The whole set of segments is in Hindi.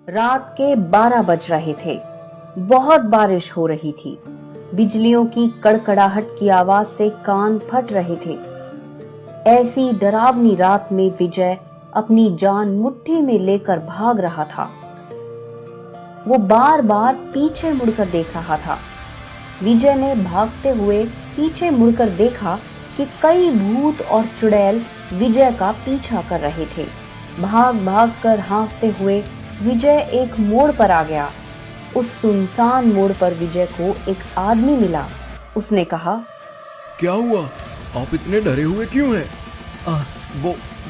रात के 12 बज रहे थे। बहुत बारिश हो रही थी। बिजलियों की कड़कड़ाहट की आवाज से कान फट रहे थे। ऐसी डरावनी रात में विजय अपनी जान मुट्ठी में लेकर भाग रहा था। वो बार बार पीछे मुड़कर देख रहा था। विजय ने भागते हुए पीछे मुड़कर देखा कि कई भूत और चुड़ैल विजय का पीछा कर रहे थे। भाग भाग कर हाँफते हुए विजय एक मोड़ पर आ गया। उस सुनसान मोड़ पर विजय को एक आदमी मिला। उसने कहा, क्या हुआ? आप इतने डरे हुए क्यों हैं?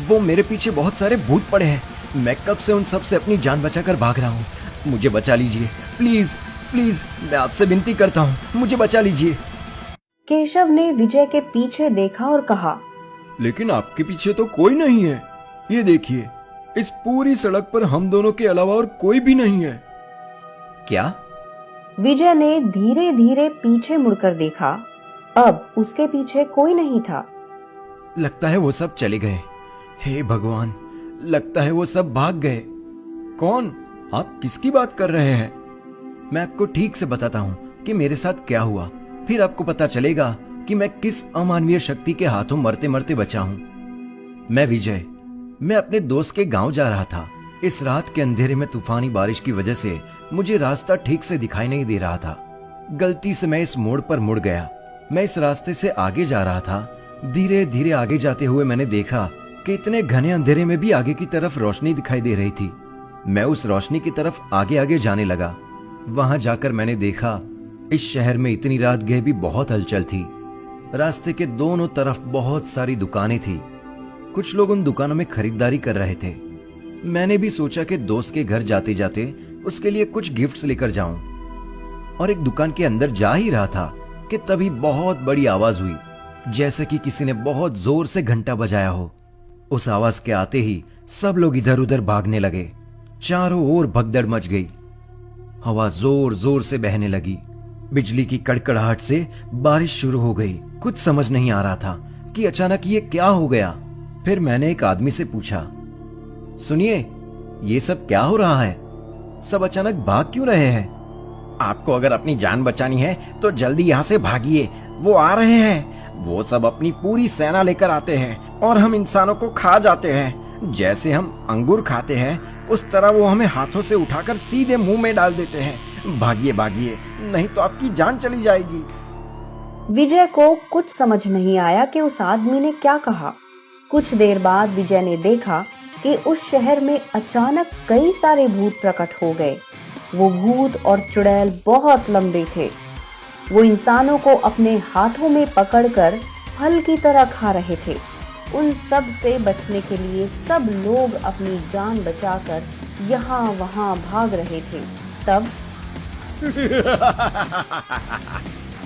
वो मेरे पीछे बहुत सारे भूत पड़े हैं। मैं कब से उन सब से अपनी जान बचाकर भाग रहा हूँ। मुझे बचा लीजिए, प्लीज प्लीज, मैं आपसे विनती करता हूँ, मुझे बचा लीजिए। केशव ने विजय के पीछे देखा और कहा, लेकिन आपके पीछे तो कोई नहीं है। ये देखिए, इस पूरी सड़क पर हम दोनों के अलावा और कोई भी नहीं है। क्या? विजय ने धीरे धीरे पीछे मुड़कर देखा। अब उसके पीछे कोई नहीं था। लगता है वो सब चले गए। हे भगवान, लगता है वो सब भाग गए। कौन? आप किसकी बात कर रहे हैं? मैं आपको ठीक से बताता हूँ कि मेरे साथ क्या हुआ, फिर आपको पता चलेगा कि मैं किस अमानवीय शक्ति के हाथों मरते मरते बचा हूँ। मैं विजय, मैं अपने दोस्त के गांव जा रहा था। इस रात के अंधेरे में तूफानी बारिश की वजह से मुझे रास्ता ठीक से दिखाई नहीं दे रहा था। गलती से मैं इस मोड़ पर मुड़ गया। मैं इस रास्ते से आगे जा रहा था। धीरे धीरे आगे जाते हुए मैंने देखा कि इतने घने अंधेरे में भी आगे की तरफ रोशनी दिखाई दे रही थी। मैं उस रोशनी की तरफ आगे आगे जाने लगा। वहां जाकर मैंने देखा इस शहर में इतनी रात गए भी बहुत हलचल थी। रास्ते के दोनों तरफ बहुत सारी दुकानें थी। कुछ लोग उन दुकानों में खरीदारी कर रहे थे। मैंने भी सोचा कि दोस्त के घर जाते जाते उसके लिए कुछ गिफ्ट्स लेकर जाऊं, और एक दुकान के अंदर जा ही रहा था कि तभी बहुत बड़ी आवाज हुई, जैसे कि किसी ने बहुत जोर से घंटा बजाया हो। उस आवाज के आते ही सब लोग इधर उधर भागने लगे। चारों ओर भगदड़ मच गई। हवा जोर जोर से बहने लगी। बिजली की कड़कड़ाहट से बारिश शुरू हो गई। कुछ समझ नहीं आ रहा था कि अचानक ये क्या हो गया। फिर मैंने एक आदमी से पूछा, सुनिए, ये सब क्या हो रहा है? सब अचानक भाग क्यों रहे हैं? आपको अगर अपनी जान बचानी है तो जल्दी यहाँ से भागिए, वो आ रहे हैं। वो सब अपनी पूरी सेना लेकर आते हैं और हम इंसानों को खा जाते हैं। जैसे हम अंगूर खाते हैं उस तरह वो हमें हाथों से उठाकर सीधे मुंह में डाल देते हैं। भागिए भागिए, नहीं तो आपकी जान चली जाएगी। विजय को कुछ समझ नहीं आया कि उस आदमी ने क्या कहा। कुछ देर बाद विजय ने देखा कि उस शहर में अचानक कई सारे भूत प्रकट हो गए। वो भूत और चुड़ैल बहुत लंबे थे। वो इंसानों को अपने हाथों में पकड़कर फल की तरह खा रहे थे। उन सब से बचने के लिए सब लोग अपनी जान बचाकर यहाँ वहाँ भाग रहे थे। तब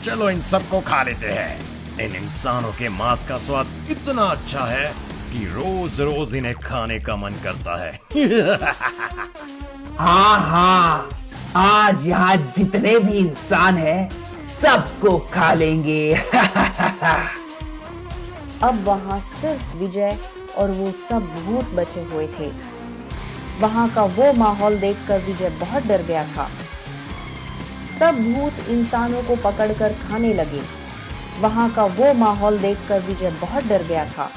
चलो इन सबको खा लेते हैं। इन इंसानों के मांस का स्वाद इतना अच्छा है कि रोज रोज इन्हें खाने का मन करता है। हाँ हाँ, आज यहाँ जितने भी इंसान हैं सबको खा लेंगे। अब वहां सिर्फ विजय और वो सब भूत बचे हुए थे। वहां का वो माहौल देखकर विजय बहुत डर गया था। सब भूत इंसानों को पकड़कर खाने लगे। वहां का वो माहौल देखकर विजय बहुत डर गया था।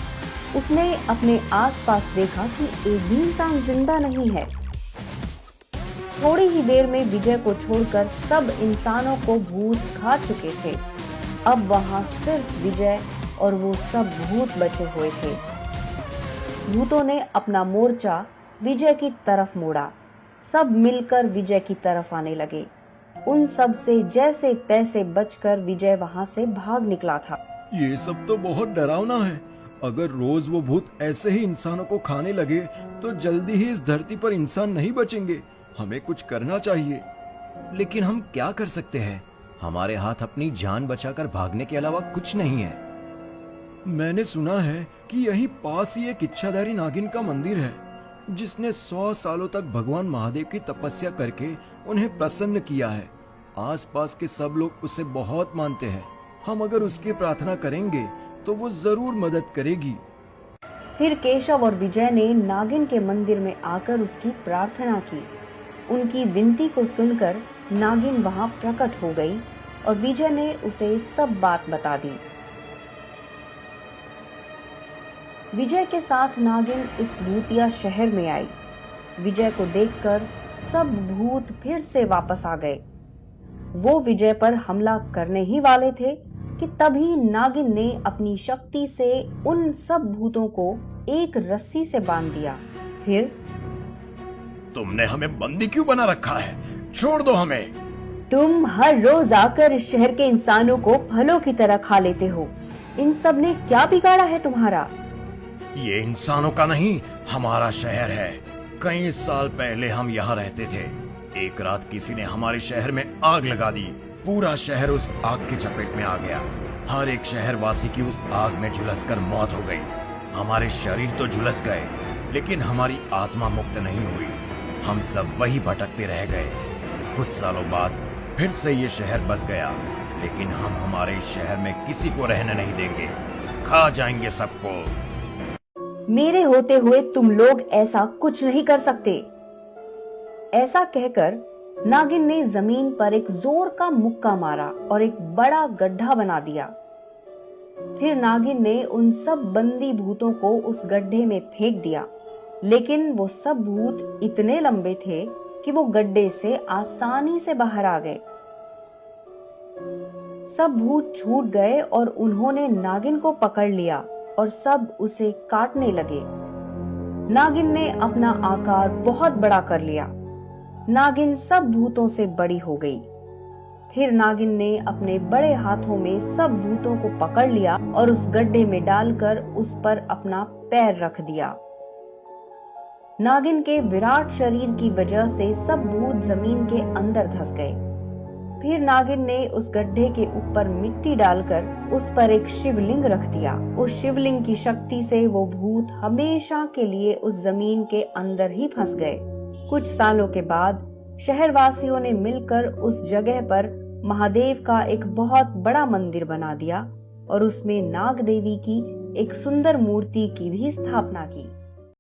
उसने अपने आसपास देखा कि एक भी इंसान जिंदा नहीं है। थोड़ी ही देर में विजय को छोड़कर सब इंसानों को भूत खा चुके थे। अब वहां सिर्फ विजय और वो सब भूत बचे हुए थे। भूतों ने अपना मोर्चा विजय की तरफ मोड़ा। सब मिलकर विजय की तरफ आने लगे। उन सब से जैसे तैसे बचकर विजय वहां से भाग निकला था। ये सब तो बहुत डरावना है। अगर रोज वो भूत ऐसे ही इंसानों को खाने लगे तो जल्दी ही इस धरती पर इंसान नहीं बचेंगे। हमें कुछ करना चाहिए। लेकिन हम क्या कर सकते हैं? हमारे हाथ अपनी जान बचाकर भागने के अलावा कुछ नहीं है। मैंने सुना है कि यहीं पास ही एक इच्छाधारी नागिन का मंदिर है, जिसने 100 सालों तक भगवान महादेव की तपस्या करके उन्हें प्रसन्न किया है। आसपास के सब लोग उसे बहुत मानते हैं। हम अगर उसकी प्रार्थना करेंगे तो वो जरूर मदद करेगी। फिर केशव और विजय ने नागिन के मंदिर में आकर उसकी प्रार्थना की। उनकी विनती को सुनकर नागिन वहां प्रकट हो गई और विजय ने उसे सब बात बता दी। विजय के साथ नागिन इस भूतिया शहर में आई। विजय को देखकर सब भूत फिर से वापस आ गए। वो विजय पर हमला करने ही वाले थे कि तभी नागिन ने अपनी शक्ति से उन सब भूतों को एक रस्सी से बांध दिया। फिर तुमने हमें बंदी क्यों बना रखा है? छोड़ दो हमें। तुम हर रोज आकर इस शहर के इंसानों को फलों की तरह खा लेते हो। इन सब ने क्या बिगाड़ा है तुम्हारा? ये इंसानों का नहीं, हमारा शहर है। कई साल पहले हम यहाँ रहते थे। एक रात किसी ने हमारे शहर में आग लगा दी। पूरा शहर उस आग की चपेट में आ गया। हर एक शहरवासी की उस आग में झुलसकर मौत हो गई। हमारे शरीर तो झुलस गए, लेकिन हमारी आत्मा मुक्त नहीं हुई। हम सब वही भटकते रह गए। कुछ सालों बाद फिर से ये शहर बस गया, लेकिन हम हमारे शहर में किसी को रहने नहीं देंगे। खा जाएंगे सबको। मेरे होते हुए तुम लोग ऐसा कुछ नहीं कर सकते। ऐसा कहकर नागिन ने जमीन पर एक जोर का मुक्का मारा और एक बड़ा गड्ढा बना दिया। फिर नागिन ने उन सब बंदी भूतों को उस गड्ढे में फेंक दिया, लेकिन वो सब भूत इतने लंबे थे कि वो गड्ढे से आसानी से बाहर आ गए। सब भूत छूट गए और उन्होंने नागिन को पकड़ लिया और सब उसे काटने लगे। नागिन ने अपना आकार बहुत बड़ा कर लिया। नागिन सब भूतों से बड़ी हो गई। फिर नागिन ने अपने बड़े हाथों में सब भूतों को पकड़ लिया और उस गड्ढे में डालकर उस पर अपना पैर रख दिया। नागिन के विराट शरीर की वजह से सब भूत जमीन के अंदर धंस गए। फिर नागिन ने उस गड्ढे के ऊपर मिट्टी डालकर उस पर एक शिवलिंग रख दिया। उस शिवलिंग की शक्ति से वो भूत हमेशा के लिए उस जमीन के अंदर ही फंस गए। कुछ सालों के बाद शहरवासियों ने मिलकर उस जगह पर महादेव का एक बहुत बड़ा मंदिर बना दिया और उसमें नाग देवी की एक सुंदर मूर्ति की भी स्थापना की।